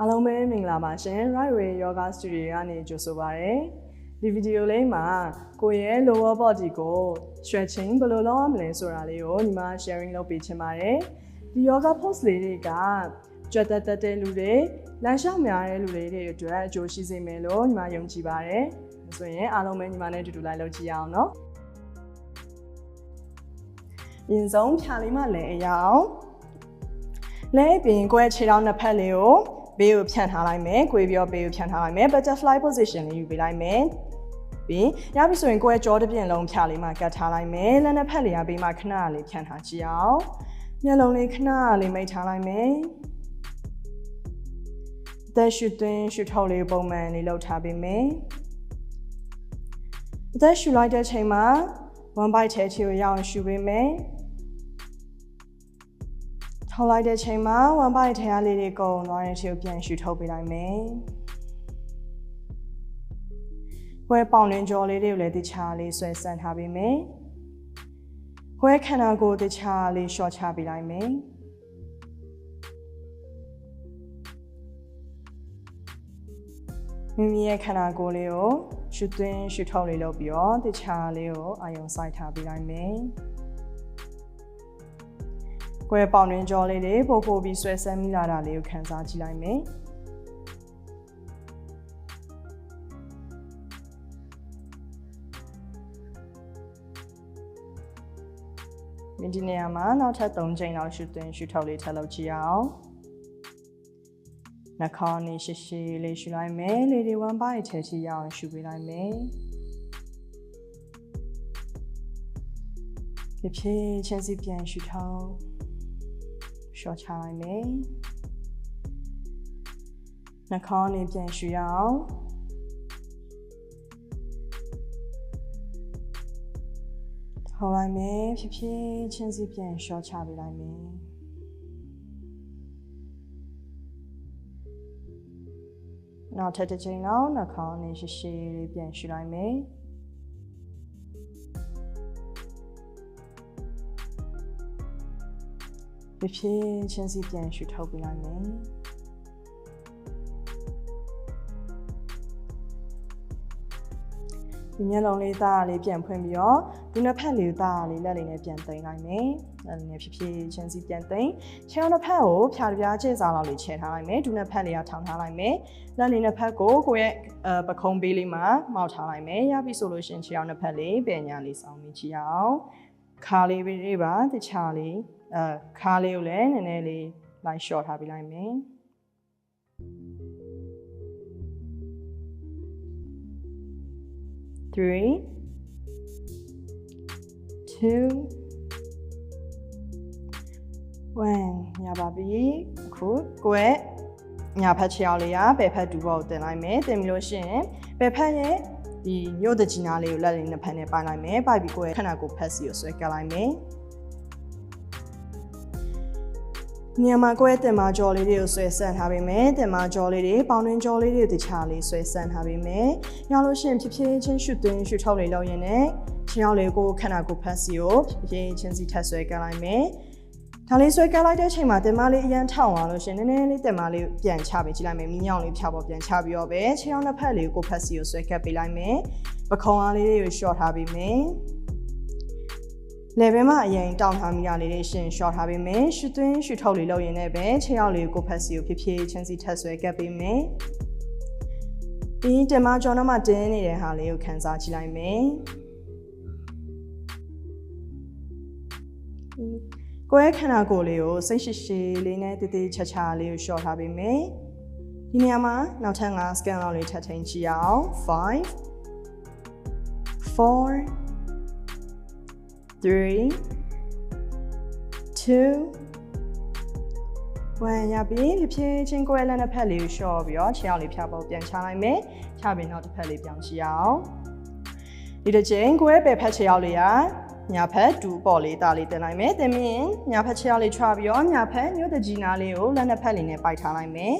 အားလုံးပဲမင်္ဂလာပါရှင် Right Way Yoga Studio ကနေကြိုဆိုပါရစေဒီဗီဒီယိုလေးမှာကိုယ့်ရဲ့ lower body ကို stretching ဘယ်လိုလုပ်ရမလဲဆိုတာလေးကိုညီမ sharing လုပ်ပေးချင်ပါတယ်ဒီ yoga pose လေးတွေကကြွက်တက်တဲ့လူတွေလမ်းလျှောက်များတဲ့လူတွေအတွက်အကျိုးရှိစေမယ်လို့ညီမယုံကြည်ပါတယ်ဆိုရင်အားလုံးပဲညီမနဲ့အတူတူလိုက်လုပ်ကြည့်အောင်နော်အရင်ဆုံးဖြာလေးမှလဲအရအောင်လဲပြင်ကိုယ့်ရဲ့ခြေထောက်နှစ်ဖက်လေးကိုဘေးကိုဖြန့်ထားလိုက်မယ်၊ကိုယ်ပြီးတော့ဘေးကိုဖြန့်ထားလိုက်မယ် butterfly position လေးယူပေးလိုက်မယ်။ပြီးရပြီဆိုရင်ကိုယ့်ရဲ့ကြောတစ်ပြင်လုံးဖြာလေးမှာကတ်ထားလိုက်မယ်။လက်နှစ်ဖက်လေးကဘေးမှာခဏလေးဖြန့်ထားကြည့်အောင်။မျက်လုံးလေးခဏလေးမိတ်ထားလိုက်မယ်။သက်ရှူသွင်းရှူထုတ်လေးပုံမှန်လေးလုပ်ထားပေးမယ်။သက်ရှူလိုက်တဲ့ချိန်မှာ1 bite ထဲကိုရအောင်ရှူပေးမယ်။ထောက်လိုက်တဲ့ချိန်မှာ1 bite ထဲအားလေးတွေကုန်သွားတဲ့ချိန်ကိုပြန်ရှူထုတ်ပေးလိုက်မယ်။ခွဲပေါင်လင်းကြောလေးတွေကိုလည်းတခြားလေးဆွဲဆန့်ထားပေးမယ်။ခွဲခန္ဓာကိုယ်တခြားလေးရှော့ချပေးလိုက်မယ်။မိမိရဲ့ခန္ဓာကိုယ်လေးကိုရှူသွင်းရှူထုတ်လေးလုပ်ပြီးတော့တခြားလေးကိုအာရုံစိုက်ထားပေးလိုက်မယ်။ကိုယ်ပေါင်တွင်ကြောလေးတွေပို့ပြီးဆွဲဆန့်မိလာတာလေးကိုခံစားကြည့်လိုက်မယ်။ဒီနေရာမှာနောက်ထပ်3ချိန်လောက်ရှူသွင်းရှူထုတ်လေးထပ်လုပ်ကြည့်အောင်နှာခေါင်းနဲ့ရှည်ရှည်လေးရှူလိုက်မယ်လေဒီ1 bite ထဲထိရအောင်ရှူပေးလိုက်မယ်ဖြည်းဖြည်းချင်းစီပြန်ရှူထုတ်ရှော့ချလိုက်မယ်နှာခေါင်းနဲ့ပြန်ရှူရအောင်ထောက်လိုက်မယ်ဖြည်းဖြည်းချင်းစီပြန်ရှော့ချပေးလိုက်မယ်နောက်ထပ်တစ်ချိန်လောက်နှာခေါင်းနဲ့ရှည်ရှည်လေးပြန်ရှူလိုက်မယ်ဖြည်းဖြည်းချင်းစီပြန်ရှူထုတ်ပေးလိုက်မယ်ဒီမျက်လုံးလေးသားလေးပြန်ဖွင့်ပြီးတော့ဒီနှစ်ဖက်လေးသားလေးလက်လေးနဲ့ပြန်သိမ်းလိုက်မယ်လက်လေးနဲ့ဖြည်းဖြည်းချင်းစီပြန်သိမ်းခြေထောက်နှစ်ဖက်ကိုဖြာပြားကျဲစားလောက်လေးချဲထားလိုက်မယ်ဒီနှစ်ဖက်လေးကထောင်ထားလိုက်မယ်လက်လေးနှစ်ဖက်ကိုကိုယ့်ရဲ့ပခုံးပေးလေးမှာမှောက်ထားလိုက်မယ်ရပြီဆိုလို့ရှင်ခြေထောက်နှစ်ဖက်လေးပညာလေးစောင်းပြီးကြည့်အောင်ခါလေးပေးပါတခြားလေးခါလေးကိုလည်းနည်းနည်းလေးလိုက် short ထားပေးလိုက်မယ်3 2 1 ရပါပြီအခုကိုယ့်ညာဖက်ခြေထောက်လေးကဘယ်ဖက်တူဘောကိုတင်လိုက်မယ်တင်ပြီးလို့ရှိရင်ဘယ်ဖက်ရဲ့ဒီညို့တကြီးနားလေးကိုလက်လေးနှစ်ဖက်နဲ့ပိုင်လိုက်မယ်ပိုက်ပြီးကိုယ့်ရဲ့ခန္ဓာကိုယ်ဖက်စီကိုဆွဲကပ်လိုက်မယ်ညမှာကိုယ့်ရဲ့တင်မကြော်လေးတွေကိုဆွဲဆန့်ထားပေးမယ်တင်မကြော်လေးတွေပေါင်တွင်ကြော်လေးတွေတခြားလေးဆွဲဆန့်ထားပေးမယ်ရလို့ရှိရင်ဖြည်းဖြည်းချင်းရှူသွင်းရှူထုတ်လေးလုပ်ရင်းနဲ့ခြေထောက်လေးကိုခန္ဓာကိုယ်ဖက်စီကိုဖြည်းဖြည်းချင်းစီထပ်ဆွဲကပ်လိုက်မယ်ဒါလေးဆွဲကပ်လိုက်တဲ့အချိန်မှာတင်မလေးအရန်ထောင်အောင်လို့ရှင်နည်းနည်းလေးတင်မလေးပြန်ချပေးကြည့်လိုက်မယ်မီးညောင်လေးဖြာပေါ်ပြန်ချပြီးတော့ပဲခြေထောက်နှစ်ဖက်လေးကိုဖက်စီကိုဆွဲကပ်ပေးလိုက်မယ်ပခုံးအားလေးတွေကို short ထားပေးမယ်လေဘဲမှာအရင်တောင်းထားမိရလေးတွေရှင် short ထားပေးမယ်ရှူသွင်းရှူထုတ်လေးလုပ်ရင်းနဲ့ပဲခြေထောက်လေးကိုဖက်စီကိုဖြည်းဖြည်းချင်းစီထပ်ဆွဲကပ်ပေးမယ်ပြီးတင်မကြော်တော့မှတင်းနေတဲ့ဟာလေးကိုခံစားကြည့်လိုက်မယ်ကိုယ့်ရဲ့ခန္ဓာကိုယ်လေးကိုစိတ်ရှိရှိလေးနဲ့တည်တည်ချာချာလေးကို short ထားပေးမယ်ဒီနေရာမှာနောက်ထပ်5 scan လောက်လေးထပ်ထိန်ကြည့်အောင်5 4 3 2 1 ရပြီဖြည်းဖြည်းချင်းကိုယ့်ရဲ့လက်နှစ်ဖက်လေးကို short ပြီးတော့ခြေထောက်လေးဖြာပေါ်ပြန်ချလိုက်မယ်ချပြီးနောက်တစ်ဖက်လေးပြောင်းကြည့်အောင်ဒီတစ်ချိန်ကိုယ့်ရဲ့ဘယ်ဖက်ခြေထောက်လေးကညာဖက်2ပေါ်လေးတာလေးတင်လိုက်မယ်တင်ပြီးညာဖက်ခြေထောက်လေးချပြီးတော့ညာဖက်ညို့တကြီးနားလေးကိုလက်နှစ်ဖက်လေးနဲ့ပိုက်ထားလိုက်မယ်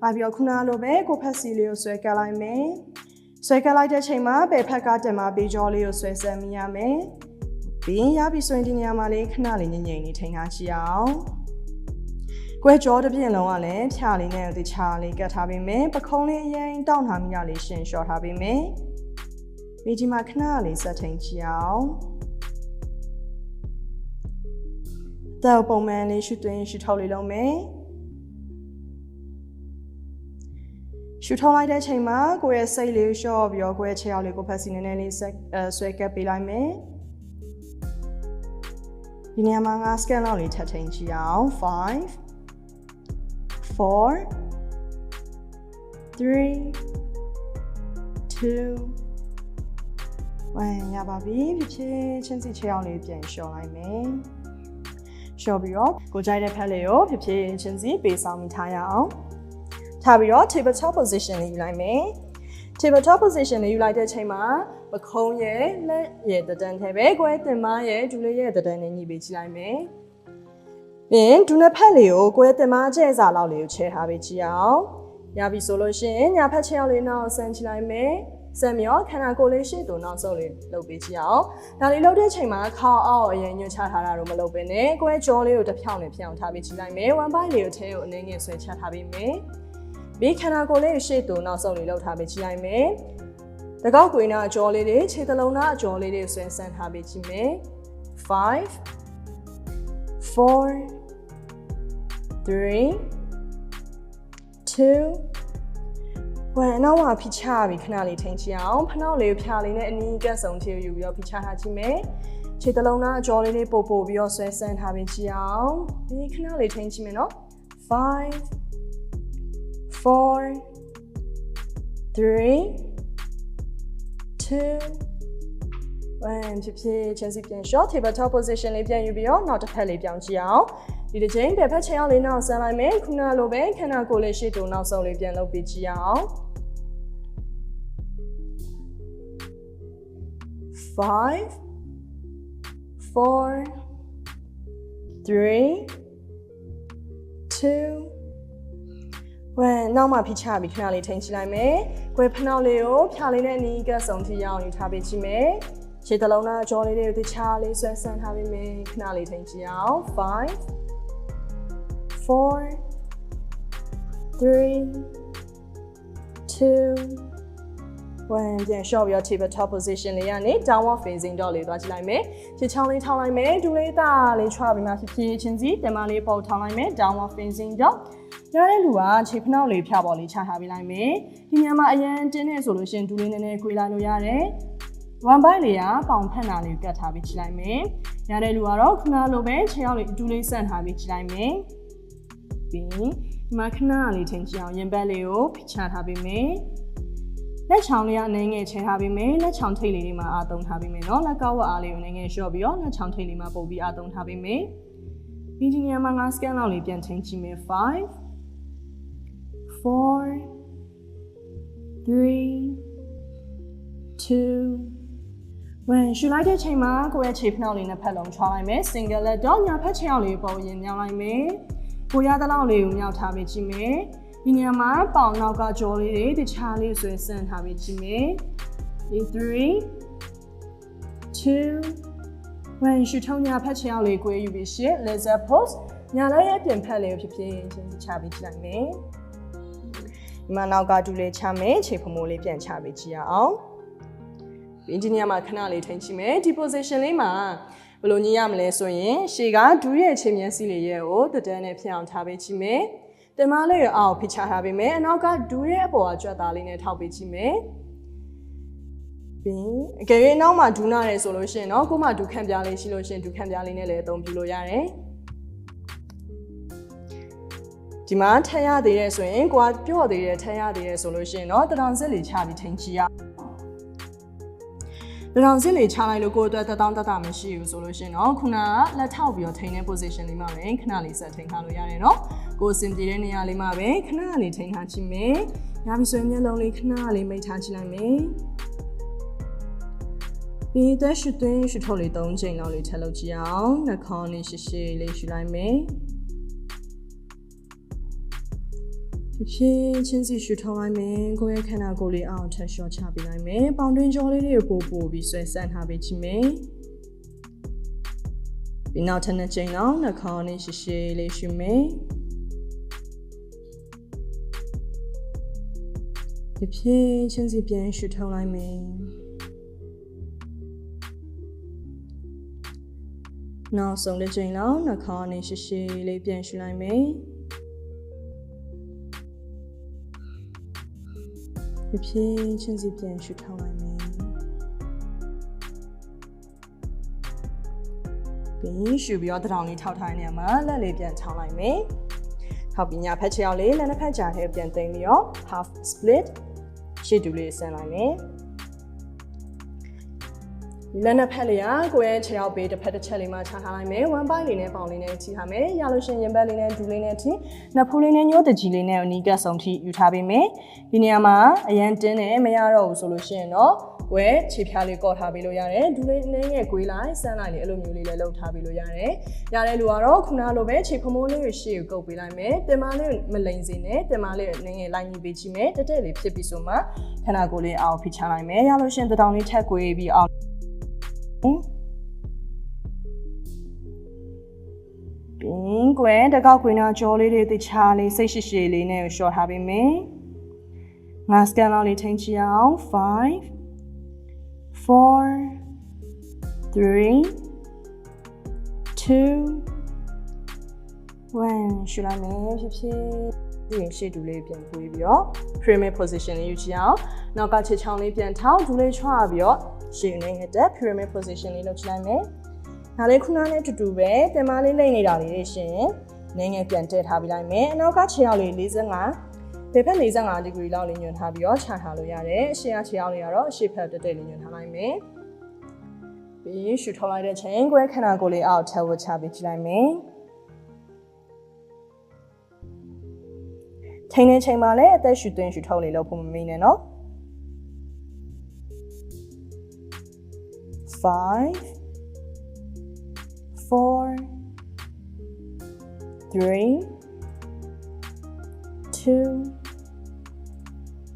ပိုက်ပြီးတော့ခုနလိုပဲကိုယ့်ဖက်စီလေးကိုဆွဲကပ်လိုက်မယ်ဆွဲကပ်လိုက်တဲ့ချိန်မှာဘယ်ဖက်ကတင်မှာပေးကြောလေးကိုဆွဲဆန့်မိရမယ်ပြီးရပြီဆိုရင်ဒီနေရာမှာလေးခဏလေးငြိမ်ငြိမ်လေးထိန်းထားကြည့်အောင် ကွဲကြောတစ်ပြင်းလုံးကလည်းဖြာလေးနဲ့တခြားလေးကတ်ထားပေးမယ်ပခုံးလေးအရင်တောင်းထားမိတာလေးရှင်းလျှော်ထားပေးမယ်ပြီးဒီမှာခဏလေးဆက်ထိန်ကြည့်အောင်တော့ပုံမှန်လေးရှုသွင်းရှုထုတ်လေးလုံးမယ်ရှုထုတ်လိုက်တဲ့ချိန်မှာကိုယ့်ရဲ့စိတ်လေးလျှော့ပြီးတော့ကိုယ့်ရဲ့ခြေထောက်လေးကိုဖက်စီနည်းနည်းလေးဆွဲကပ်ပေးလိုက်မယ်ဒီနေရာမှာငါ scan လောက်လေးထပ်ထိန်ကြည့်အောင်5 4 3 2 1ရပါပြီဖြစ်ချင်းစီခြေထောက်လေးပြန်လျှော်လိုက်မယ်လျှော်ပြီးတော့ကိုကြိုက်တဲ့ဖက်လေးကိုဖြစ်ချင်းစီပေးဆောင်မိထားရအောင်ထားပြီးတော့ tabletop position လေးယူလိုက်မယ် tabletop position လေးယူလိုက်တဲ့ချိန်မှာပခုံးရဲ့လက်ရဲ့တဒန်းထဲပဲကိုယ့်ရဲ့တင်မရဲ့ဒူလေးရဲ့တဒန်းနဲ့ညှိပေးကြည့်လိုက်မယ်ပြီးရင်ဒူနဲ့ဖက်လေးကိုကိုယ့်ရဲ့တင်မကျဲစာလောက်လေးကိုချဲထားပေးကြည့်အောင်ရပြီဆိုလို့ရှိရင်ညာဖက်ခြေထောက်လေးနောက်ဆန်ချလိုက်မယ်ဆန်မြောခန္ဓာကိုယ်လေးရှေ့တူနောက်ဆုပ်လေးလုပ်ပေးကြည့်အောင်ဒါလေးလုပ်တဲ့ချိန်မှာခေါင်းအောက်အရင်ညွှန်ချထားတာတော့မလုပ်ဘဲနဲ့ကိုယ့်ရဲ့ကြောလေးကိုတစ်ဖြောင်းနဲ့ဖြောင်းထားပေးကြည့်လိုက်မယ်1 by လေးကိုထဲကိုအနည်းငယ်ဆွဲချထားပေးမယ်ပြီးခန္ဓာကိုယ်လေးရှေ့တူနောက်ဆုပ်လေးလုပ်ထားပေးကြည့်လိုက်မယ်တကောက်ကွေးနာအကြောလေးတွေခြေသလုံးနာအကြောလေးတွေဆွဲဆန်းထားပေးကြည့်မယ်5 4 3 2 1နောက်မှာဖိချပြီးခဏလေးထိန်းချအောင်ဖနှောက်လေးဖြာလေးနဲ့အနီးကပ်ဆုံးထိယူပြီးတော့ဖိချထားကြည့်မယ်ခြေသလုံးနာအကြောလေးလေးပို့ပြီးတော့ဆွဲဆန်းထားပေးကြည့်အောင်ပြီးခဏလေးထိန်းကြည့်မယ်နော်5 4 3 2 1ဖြစ်ချင်းစီပြန် short tabletop position လေးပြန်ယူပြီးတော့နောက်တစ်ဖက်လေးပြောင်းကြည့်အောင်ဒီတစ်ချိန်ဘယ်ဖက်ခြေအောင်လေးနောက်ဆန်းလိုက်မယ်ခုနလိုပဲခန္ဓာကိုယ်လေးရှေ့တူနောက်ဆုံးလေးပြန်လုပ်ပြီးကြည့်အောင်5 4 3 2 1နောက်မှဖိချပြီးခဏလေးထိန်းချလိုက်မယ်။ကိုယ်ဖနှောက်လေးကိုဖြာလေးနဲ့အနီးကပ်ဆုံးထိရအောင်ယူထားပေးကြည့်မယ်။ခြေသလုံးသားကြောလေးတွေကိုတခြားလေးဆွဲဆန်းထားပေးမယ်။ခဏလေးထိန်းချအောင်5 4 3 2 1ပြန်လျှော့ပြီးတော့ tabletop position လေးကနေ downward facing dog လေးသွားကြည့်လိုက်မယ်။ခြေချောင်းလေးထောင်းလိုက်မယ်။ဒူလေးသားလေးချွားပြီးမှဖြစ်ချင်းစီတင်မလေးပေါ်ထောင်းလိုက်မယ် downward facing dogရတဲ့လူကခြေဖနှောက်လေးဖြာပေါ်လေးချထားပေးလိုက်မယ်ဒီညမှာအရန်တင်းနေဆိုလို့ရှင်ဒူလေးနည်းနည်းခွေးလာလို့ရတယ်1 by လေးကပေါင်ဖက်နာလေးကတ်ထားပြီးကြည့်လိုက်မယ်ရတဲ့လူကတော့ခဏလိုပဲခြေထောက်လေးဒူလေးဆန့်ထားပြီးကြည့်လိုက်မယ်ပြီးဒီမှာခဏလေးထိန်းချအောင်ရင်ဘတ်လေးကိုဖိချထားပေးမယ်လက်ချောင်းလေးကနည်းငယ်ချဲထားပေးမယ်လက်ချောင်းထိပ်လေးတွေမှာအားသုံးထားပေးမယ်နော်လက်ကောက်ဝတ်အားလေးကိုနည်းငယ်လျှော့ပြီးတော့လက်ချောင်းထိပ်လေးမှာပုတ်ပြီးအားသုံးထားပေးမယ်ဒီညမှာငါ scan လောက်လေးပြန်ထိန်းကြည့်မယ်5 4 3 2 1ရှူလိုက်တဲ့ချိန်မှာကိုယ့်ရဲ့ခြေဖနှောက်လေးနဲ့ဖက်လုံးချွားလိုက်မယ် single leg dog ညာဖက်ခြေထောက်လေးပေါ်ရင်မြောင်းလိုက်မယ်ကိုရတဲ့လောက်လေးကိုမြောက်ထားပေးကြည့်မယ်ဒီနေရာမှာပေါင်နောက်ကကြောလေးတွေတခြားလေးဆွဲဆန်းထားပေးကြည့်မယ်3 2 1ရှူထုံးညာဖက်ခြေထောက်လေးကိုယူပြီးရှစ် laser pose ညာလည်းရဲ့ပြင်ဖက်လေးကိုဖြစ်ချင်းချပေးကြည့်လိုက်မယ်ဒီမှာနောက်ကဒူလေးချမယ်ခြေဖမိုးလေးပြန်ချပေးကြည့်ရအောင်ပြီးဒီနေရာမှာခဏလေးထိန်းကြည့်မယ်ဒီ position လေးမှာဘယ်လိုညှိရမလဲဆိုရင်ရှေ့ကဒူရဲ့ခြေမျက်စိလေးရဲ့ကိုတဒန်းနဲ့ဖြတ်အောင်ထားပေးကြည့်မယ်တင်မလေးရအောင်ဖိချထားပေးမယ်အနောက်ကဒူရဲ့အပေါ်ကကြွက်သားလေးနဲ့ထောက်ပေးကြည့်မယ်ပြီးအကယ်၍နောက်မှာဒူးနာတယ်ဆိုလို့ရှိရင်တော့ကို့မှာဒူးခန့်ပြားလေးရှိလို့ရှိရင်ဒူးခန့်ပြားလေးနဲ့လည်းအသုံးပြုလို့ရတယ်ဒီမှာထည့်ရသေးတယ်ဆိုရင်ကိုကပြော့သေးတယ်ထည့်ရသေးတယ်ဆိုလို့ရှိရင်တော့တထောင်စစ်လေးချပြီးထိန်းချရတထောင်စစ်လေးချလိုက်လို့ကိုအတွက်တောင်းတမရှိဘူးဆိုလို့ရှိရင်တော့ခုနကလက်ထောက်ပြီးတော့ထိန်းတဲ့ position လေးမှာပဲခဏလေးဆက်ထိန်းထားလို့ရတယ်နော်ကိုစင်ပြေတဲ့နေရာလေးမှာပဲခဏလေးထိန်းထားကြည့်မယ်ရပြီဆိုရင်မျက်လုံးလေးခဏလေးမိတ်ထားကြည့်လိုက်မယ်ပြီးသက်ရှုသွင်းရှုထုတ်လေး3ချိန်လောက်လေးထပ်လုပ်ကြည့်အောင်နှာခေါင်းလေးရှည်ရှည်လေးရှုလိုက်မယ်ဖြည်းချင်းစီရှုထောင်းလိုက်မယ်ကိုယ့်ရဲ့ခန္ဓာကိုယ်လေးအောင်ထပ်လျှော့ချပေးလိုက်မယ်ပေါင်တွင်းကြောလေးတွေကိုပို့ပြီးဆွဲဆန့်ထားပေးချင်မယ်ပြီးနောက်ထပ်2ချိန်လောက်နှာခေါင်းလေးရှည်ရှည်လေးရှုမယ် တဖြည်းချင်းစီပြန်ရှုထုတ်လိုက်မယ်နောက်ဆုံးတစ်ချိန်လောက်နှာခေါင်းနဲ့ရှည်ရှည်လေးပြန်ရှုလိုက်မယ်တဖြည်းချင်းစီပြန်ရှုထုတ်လိုက်မယ်ပြီးရှုပြီးတော့တထောင်လေးထောက်ထားတဲ့နေရာမှာလက်လေးပြန်ထောင်းလိုက်မယ်ထောက်ပြီးညာဖက်ချောက်လေးလက်နှစ်ဖက်ကြားထဲပြန်သိမ်းပြီးတော့ half split ရှေ့တူလေးဆန်လိုက်မယ်လက်နှစ်ဖက်လေးကကိုယ့်ရဲ့ခြေထောက်ပေးတစ်ဖက်တစ်ချက်လေးမှချထားလိုက်မယ်1 point လေးနဲ့ပေါင်လေးနဲ့ချီထားမယ်ရလို့ရှိရင်ရင်ဘတ်လေးနဲ့ဒူလေးနဲ့ထိနှစ်ဖူးလေးနဲ့ညှို့တကြီးလေးနဲ့အနီးကပ်ဆုံးထိယူထားပေးမယ်ဒီနေရာမှာအရန်တင်းတယ်မရတော့ဘူးဆိုလို့ရှိရင်တော့ဝဲခြေဖြားလေးကော့ထားပေးလို့ရတယ်ဒူလေးနည်းငယ်ကွေးလိုက်ဆန်းလိုက်လေးအဲ့လိုမျိုးလေးလည်းလုပ်ထားပေးလို့ရတယ်ရတဲ့လူကတော့ခုနလိုပဲခြေဖမိုးလေးကိုရှေ့ကိုကုပ်ပေးလိုက်မယ်တင်မလေးမလိန်စေနဲ့တင်မလေးနည်းငယ်လိုက်ညှိပေးချင်မယ်တက်တက်လေးဖြစ်ပြီးဆိုမှခန္ဓာကိုယ်လေးအောက်ဖိချလိုက်မယ်ရလို့ရှိရင်တောင်လေးထက်ကွေးပြီးအောက်ပြီးကွယ်တကောက်ခွေနာကြောလေးတွေတခြားလေးစိတ်ရှိရှိလေးနဲ့ရှော့ထားပေးမယ်ငါစကန်လောက်လေးထိန်းချအောင်5 4 3 2 1ရှုလိုက်မယ်ဖြစ်ဖြစ်ဒီရှေ့တူလေးပြန်ပွေးပြီးတော့ pyramid position လေးယူချအောင်နောက်ကခြေချောင်းလေးပြန်ထောက်ဒူလေးချွားပြီးတော့ရှေ့နေတဲ့ pyramid position လေးလုပ်ချလိုက်မယ်ဒါလေးခုနနဲ့တူတူပဲတင်မလေးလိမ့်နေတာလေးရှင်နည်းငယ်ပြန်တက်ထားပြီးလိုက်မယ်အနောက်ကခြေထောက်လေး45ဘယ်ဖက်45 degree လောက်လေးညွှန်ထားပြီးတော့ချထားလို့ရတယ်အရှေ့ကခြေထောက်လေးကတော့အရှေ့ဖက်တက်တက်လေးညွှန်ထားလိုက်မယ်ပြီးရှုထုတ်လိုက်တဲ့ချိန်ကွဲခန္ဓာကိုယ်လေးအောက်ထပ်ဝတ်ချပြီးကြည့်လိုက်မယ်ထိန်းတဲ့ချိန်မှာလည်းအသက်ရှူသွင်းရှူထုတ်လေးလုပ်ဖို့မမေ့နဲ့နော်5 4 3 2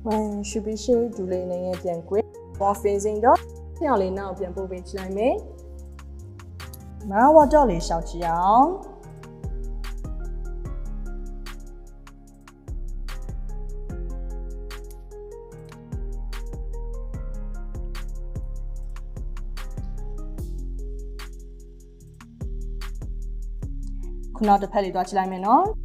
1ရှုပြီးရှေ့ဒူလေးနဲ့ပြန်ကွေး wall facing တော့ညောင်လေးနောက်ပြန်ပို့ပေးချလိုက်မယ်။မာဝါတော့လေးရှောက်ချအောင်ခုနောက်တစ်ဖက်လေးသွားချလိုက်မယ်နော်။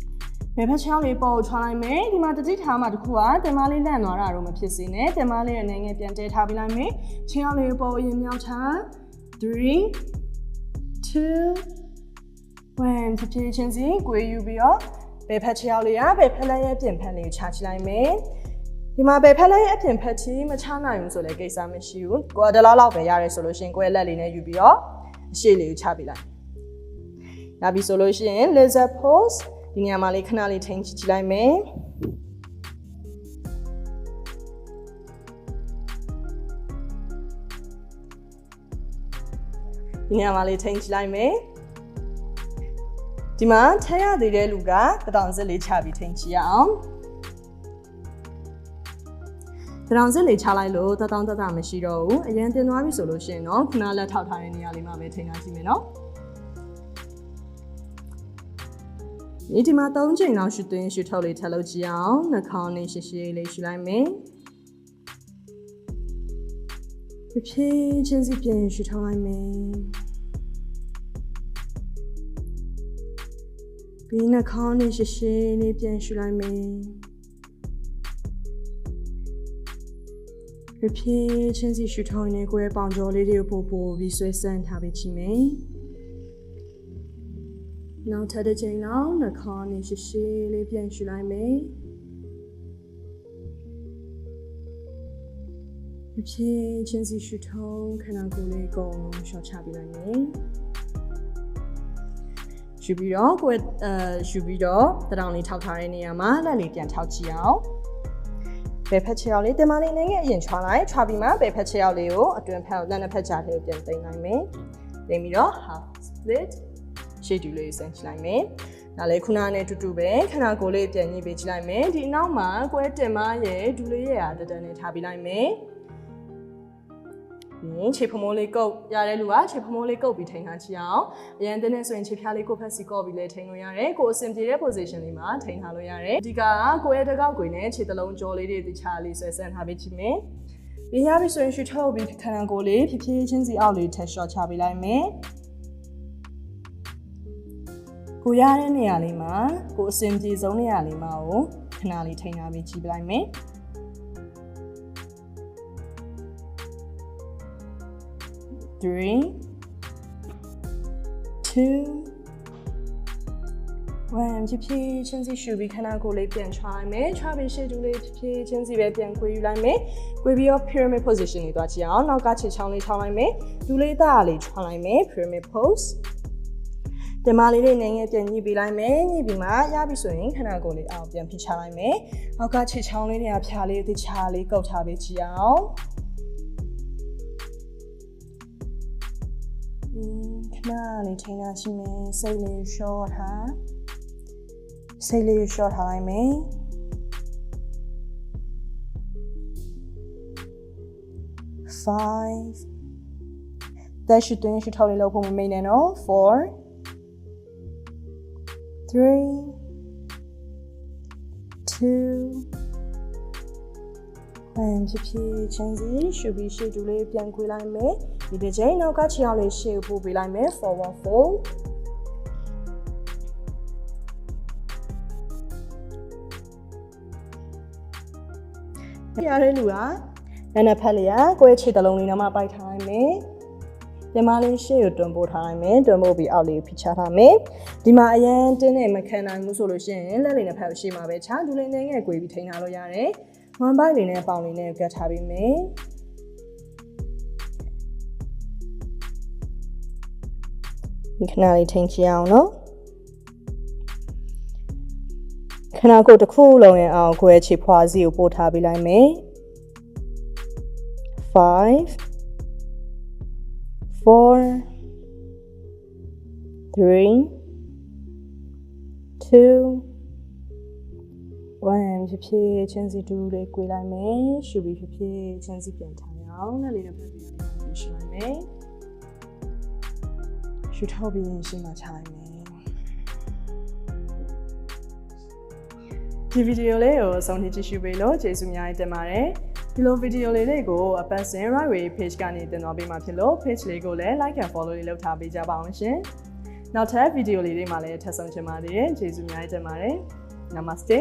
မြေဖက်ချောင်းလေးပေါ်ချလိုက်မယ်ဒီမှာတတိထားမှာတခုကတင်မလေးလန့်သွားတာတော့မဖြစ်စေနဲ့တင်မလေးရဲ့အနေငယ်ပြန်တဲထားပေးလိုက်မယ်ချောင်းလေးပေါ်ရင်မြောက်ထား3 2 1ဖြည်းဖြည်းချင်းစီကွေးယူပြီးတော့ဘယ်ဖက်ချောင်းလေးကဘယ်ဖက်လက်ရဲ့ပြင်ဖက်လေးကိုချချလိုက်မယ်ဒီမှာဘယ်ဖက်လက်ရဲ့အပြင်ဖက်ချီမချနိုင်ဘူးဆိုလည်းကိစ္စမရှိဘူးကိုယ်တလားလောက်ပဲရတယ်ဆိုလို့ရှင်ကိုယ်လက်လေးနဲ့ယူပြီးတော့အရှိလေးကိုချပေးလိုက်ရပြီဆိုလို့ရှိရင် lizard pose ဒီနေရာမှာလေးခဏလေးထိန်းကြည့်လိုက်မယ်ဒီနေရာမှာလေးထိန်းကြည့်လိုက်မယ်ဒီမှာထည့်ရသေးတဲ့လူကတထောင်စစ်လေးချပြီးထိန်းကြည့်ရအောင်တထောင်စစ်လေးချလိုက်လို့တထောင်တမရှိတော့ဘူးအရင်တင်သွားပြီဆိုလို့ရှိရင်တော့ခုနလက်ထောက်ထားတဲ့နေရာလေးမှာပဲထိန်းထားကြည့်မယ်နော်ဒီမှာ3ချိန်လောက်ရှုသွင်းရှုထုတ်လေးထပ်လုပ်ကြည့်အောင်နှာခေါင်းနဲ့ရှည်ရှည်လေးရှုလိုက်မယ်ဖြည်းချင်းစီပြန်ရှုထုတ်လိုက်မယ်ပြီးနှာခေါင်းနဲ့ရှည်ရှည်လေးပြန်ရှုလိုက်မယ်ဖြည်းချင်းစီရှုထုတ်နေကိုယ်ရဲ့ပေါင်ကျော်လေးတွေကိုပို့ပြီးဆွဲဆန့်ထားပေးချင်မယ်နောက်ထပ်တစ်ချိန်လောက်နှာခေါင်းနဲ့ရှည်ရှည်လေးပြန်ရှုလိုက်မယ်ဖြည်းချင်းစီရှုထုံးခန္ဓာကိုယ်လေးကိုရှော့ချပေးလိုက်မယ်ရှုပြီးတော့ကိုယ်ရှုပြီးတော့တထောင်လေးထောက်ထားတဲ့နေရာမှာလက်လေးပြန်ထောက်ကြည့်အောင်ဘယ်ဖက်ချောက်လေးတင်မလေးနဲ့အရင်ချွာလိုက်ချွာပြီးမှဘယ်ဖက်ချောက်လေးကိုအတွင်းဖက်လက်နှစ်ဖက်ကြားထဲပြန်သိမ်းလိုက်မယ်သိမ်းပြီးတော့ half splitရှေ့တူလေးဆန်ချလိုက်မယ်။ဒါလည်းခုနနဲ့တူတူပဲခန္ဓာကိုယ်လေးပြန်ညှိပေးချလိုက်မယ်။ဒီအနောက်မှာကွဲတင်မရဲ့ဒူလေးရဲ့တတန်နဲ့ထားပေးလိုက်မယ်။ ပြီးခြေဖမိုးလေးကုတ်ရတဲ့လူကခြေဖမိုးလေးကုတ်ပြီးထိန်းထားကြည့်အောင်အရင်တင်းနေဆိုရင်ခြေဖြားလေးကိုဖက်စီကော့ပြီးလဲထိန်းလို့ရတယ်ကိုအဆင်ပြေတဲ့ position လေးမှာထိန်းထားလို့ရတယ်ဒီကကိုရဲ့တကောက်ကိုနဲ့ခြေတလုံးကြောလေးတွေတခြားလေးဆွဲဆန့်ထားပေးကြည့်မယ်ပြီးရပြီဆိုရင်ရှူထုတ်ပြီးခန္ဓာကိုယ်လေးဖြည်းဖြည်းချင်းစီအောက်လေးထက်ရှော့ချပေးလိုက်မယ်ကိုရတဲ့နေရာလေးမှာကိုအဆင်ပြေဆုံးနေရာလေးမှာကိုခဏလေးထိန်းထားပြီးကြည့်ပလိုက်မယ်3 2 1ဖြည်းဖြည်းချင်းစီရှူပြီးခဏကိုယ်လေးပြန်ချလိုက်မယ်ချပြီးရှေ့တူလေးဖြည်းဖြည်းချင်းစီပဲပြန်ခွေယူလိုက်မယ်ခွေပြီးတော့ pyramid position လေးသွားကြည့်အောင်နောက်ကခြေချောင်းလေးထောင်းလိုက်မယ်ဒူလေးသားလေးချွန်လိုက်မယ် pyramid pose ဒီမလေးလေးငယ်ငယ်ပြန်ညှိပေးလိုက်မယ်ညှိပြီးမှရပြီဆိုရင်ခဏကိုယ်လေးအောင်ပြန်ဖိချလိုက်မယ်နောက်ကခြေချောင်းလေးတွေကဖြာလေးတခြားလေးကုတ်ထားပေးကြည့်အောင်ခဏလေးထိန်းထားရှိမယ်စိတ်လေးရှော့ထားစိတ်လေးရှော့ထားလိုက်မယ်5that should do should ထောက်လေးလောက်ဖို့မမိန်နဲ့နော်4 3 2 and ဖြည်းဖြည်းချင်းစီရှုပြီးရှေ့တူလေးပြန်ခွေလိုက်မယ်ဒီတစ်ချိန်နောက်ကခြေထောက်လေးရှေ့ပို့ပေးလိုက်မယ်forward foldရတဲ့လူကနဖက်လေးကိုယ့်ခြေတလုံးလေးနောက်မှပိုက်ထားလိုက်မယ်ဒီမှာလေးရှေ့ကိုတွန်းပို့ထားလိုက်မယ်တွန်းပို့ပြီးအောက်လေးဖိချထားမယ်ဒီမှာအရင်တင်းနေမခံနိုင်ဘူးဆိုလို့ရှိရင်လက်လေးနဲ့ဖက်ကိုရှေ့မှာပဲချဒူလေးနဲ့ငယ်ကွေးပြီးထိန်းထားလို့ရတယ်1 bite လေးနဲ့ပေါင်လေးနဲ့ကတ်ထားပေးမယ်ဒီခဏလေးထိန်းချအောင်နော်ခဏကိုတစ်ခုလုံးရဲ့အောင်ကိုယ့်ခြေဖွားစီကိုပို့ထားပေးလိုက်မယ်5 4 3 2 1ဖြည်းဖြည်းချင်းစီတူလေး꿰လိုက်မယ်ရှုပြီးဖြည်းဖြည်းချင်းစီပြန်ထားရအောင်နဲ့လေးနဲ့ပတ်ပြီးရှုလိုက်မယ်ရှုထောက်ပြီးရှင်းမှချလိုက်မယ်ဒီဗီဒီယိုလေးကိုအဆုံးထိကြည့်ရှုပေးလို့ကျေးဇူးများတင်ပါတယ်ဒီလိုဗီဒီယိုလေးတွေကိုအပတ်စဉ် Right Way page ကနေတင်သွားပေးမှာဖြစ်လို့ page လေးကိုလည်း like and follow လေးလုပ်ထားပေးကြပါအောင်ရှင်နောက်ထပ်ဗီဒီယိုလေးတွေမှာလည်းထပ်ဆုံချင်ပါသေးတယ်ကျေးဇူးများတင်ပါတယ် Namaste